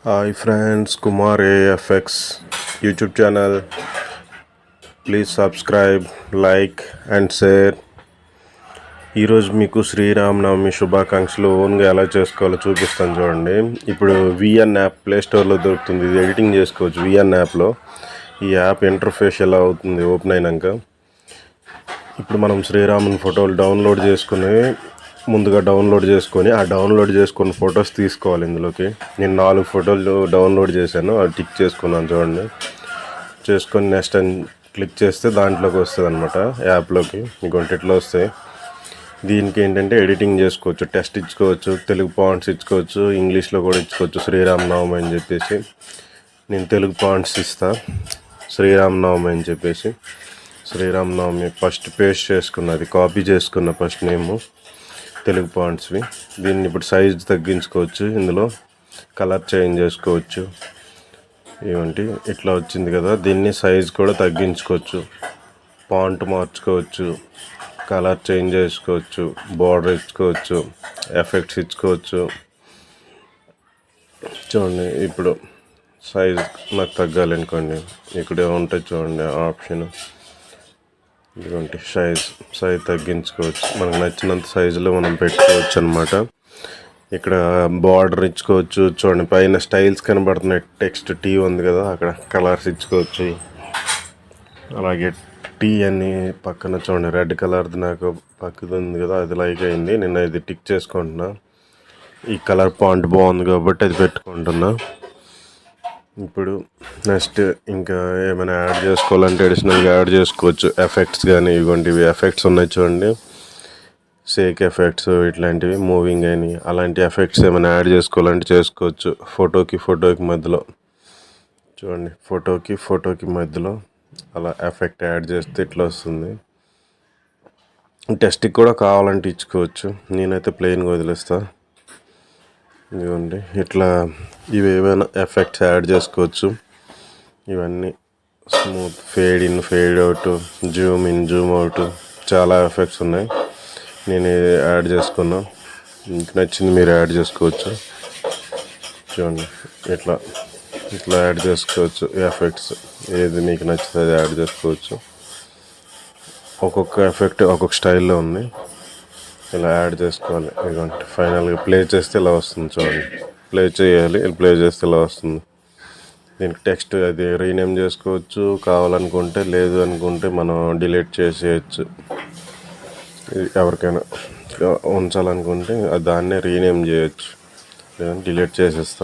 Hi friends, Kumar AFX YouTube channel. Please subscribe, like and share. ఈరోజు మీకు శ్రీరామనవమి శుభాకాంక్షలు ఓన్గా ఎలా చేసుకోవాలో చూపిస్తాను చూడండి. ఇప్పుడు విఎన్ యాప్ ప్లే స్టోర్లో దొరుకుతుంది. ఇది ఎడిటింగ్ చేసుకోవచ్చు విఎన్ యాప్లో. ఈ యాప్ ఇంటర్ఫేస్ ఎలా అవుతుంది ఓపెన్ అయినాక. ఇప్పుడు మనం శ్రీరాముని ఫోటోలు ముందుగా డౌన్లోడ్ చేసుకొని ఆ డౌన్లోడ్ చేసుకున్న ఫొటోస్ తీసుకోవాలి. ఇందులోకి నేను 4 ఫోటోలు డౌన్లోడ్ చేశాను, అది టిక్ చేసుకున్నాను చూడండి. చేసుకొని నెక్స్ట్ అని క్లిక్ చేస్తే దాంట్లోకి వస్తుంది అనమాట, యాప్లోకి. మీకు ఇట్లా వస్తాయి. దీనికి ఏంటంటే ఎడిటింగ్ చేసుకోవచ్చు, టెస్ట్ ఇచ్చుకోవచ్చు, తెలుగు పాయింట్స్ ఇచ్చుకోవచ్చు, ఇంగ్లీష్లో కూడా ఇచ్చుకోవచ్చు. శ్రీరామనవమి అని చెప్పేసి నేను తెలుగు పాయింట్స్ ఇస్తా. శ్రీరామనవమి అని చెప్పేసి శ్రీరామనవమి ఫస్ట్ పేస్ట్ చేసుకున్నది, కాపీ చేసుకున్న ఫస్ట్ నేము తెలుగు పాయింట్స్వి. దీన్ని ఇప్పుడు సైజ్ తగ్గించుకోవచ్చు, ఇందులో కలర్ చేంజ్ చేసుకోవచ్చు. ఏమంటే ఇట్లా వచ్చింది కదా, దీన్ని సైజ్ కూడా తగ్గించుకోవచ్చు, ఫాంట్ మార్చుకోవచ్చు, కలర్ చేంజ్ చేసుకోవచ్చు, బార్డర్ ఇచ్చుకోవచ్చు, ఎఫెక్ట్స్ ఇచ్చుకోవచ్చు. చూడండి ఇప్పుడు సైజ్ నాకు తగ్గాలి అనుకోండి, ఇక్కడ ఉంటుంది చూడండి ఆప్షన్. ఇదిగోండి సైజ్ తగ్గించుకోవచ్చు, మనకు నచ్చినంత సైజులో మనం పెట్టుకోవచ్చు అనమాట. ఇక్కడ బార్డర్ ఇచ్చుకోవచ్చు. చూడండి పైన స్టైల్స్ కనబడుతున్నాయి, టెక్స్ట్ టీ ఉంది కదా, అక్కడ కలర్స్ ఇచ్చుకోవచ్చు. అలాగే టీ అని పక్కన చూడండి రెడ్ కలర్ది నాకు పక్కది ఉంది కదా, అది లైక్ అయింది. నేను ఇది టిక్ చేసుకుంటున్నా. ఈ కలర్ పాయింట్ బాగుంది కాబట్టి అది పెట్టుకుంటున్నా. ఇప్పుడు నెక్స్ట్ ఇంకా ఏమైనా యాడ్ చేసుకోవాలంటే అడిషనల్గా యాడ్ చేసుకోవచ్చు. ఎఫెక్ట్స్ కానీ ఇవి ఎఫెక్ట్స్ ఉన్నాయి చూడండి, షేక్ ఎఫెక్ట్స్ ఇట్లాంటివి, మూవింగ్ అని అలాంటి ఎఫెక్ట్స్ ఏమైనా యాడ్ చేసుకోవాలంటే చేసుకోవచ్చు. ఫోటోకి మధ్యలో చూడండి, ఫోటోకి మధ్యలో అలా ఎఫెక్ట్ యాడ్ చేస్తే ఇట్లా వస్తుంది. టెస్ట్కి కూడా కావాలంటే ఇచ్చుకోవచ్చు, నేనైతే ప్లెయిన్గా వదిలేస్తాను. ఇదిగోండి ఇట్లా ఇవి ఏమైనా ఎఫెక్ట్స్ యాడ్ చేసుకోవచ్చు. ఇవన్నీ smooth, fade in, fade out, Zoom in, Zoom out, చాలా ఎఫెక్ట్స్ ఉన్నాయి. నేను యాడ్ చేసుకున్నా, మీకు నచ్చింది మీరు యాడ్ చేసుకోవచ్చు. చూడండి ఇట్లా యాడ్ చేసుకోవచ్చు. ఎఫెక్ట్స్ ఏది మీకు నచ్చితే అది యాడ్ చేసుకోవచ్చు. ఒక్కొక్క ఎఫెక్ట్ ఒక్కొక్క స్టైల్లో ఉంది, ఇలా యాడ్ చేసుకోవాలి. ఇదిగోండి ఫైనల్గా ప్లే చేస్తే ఇలా వస్తుంది చూడండి. ప్లే చేయాలి, ప్లే చేస్తే ఇలా వస్తుంది. దీనికి టెక్స్ట్ అది రీనేమ్ చేసుకోవచ్చు కావాలనుకుంటే, లేదు అనుకుంటే మనం డిలీట్ చేసేయచ్చు. ఎవరికైనా ఉంచాలనుకుంటే దాన్నే రీనేమ్ చేయొచ్చు. డిలీట్ చేసేస్తాం.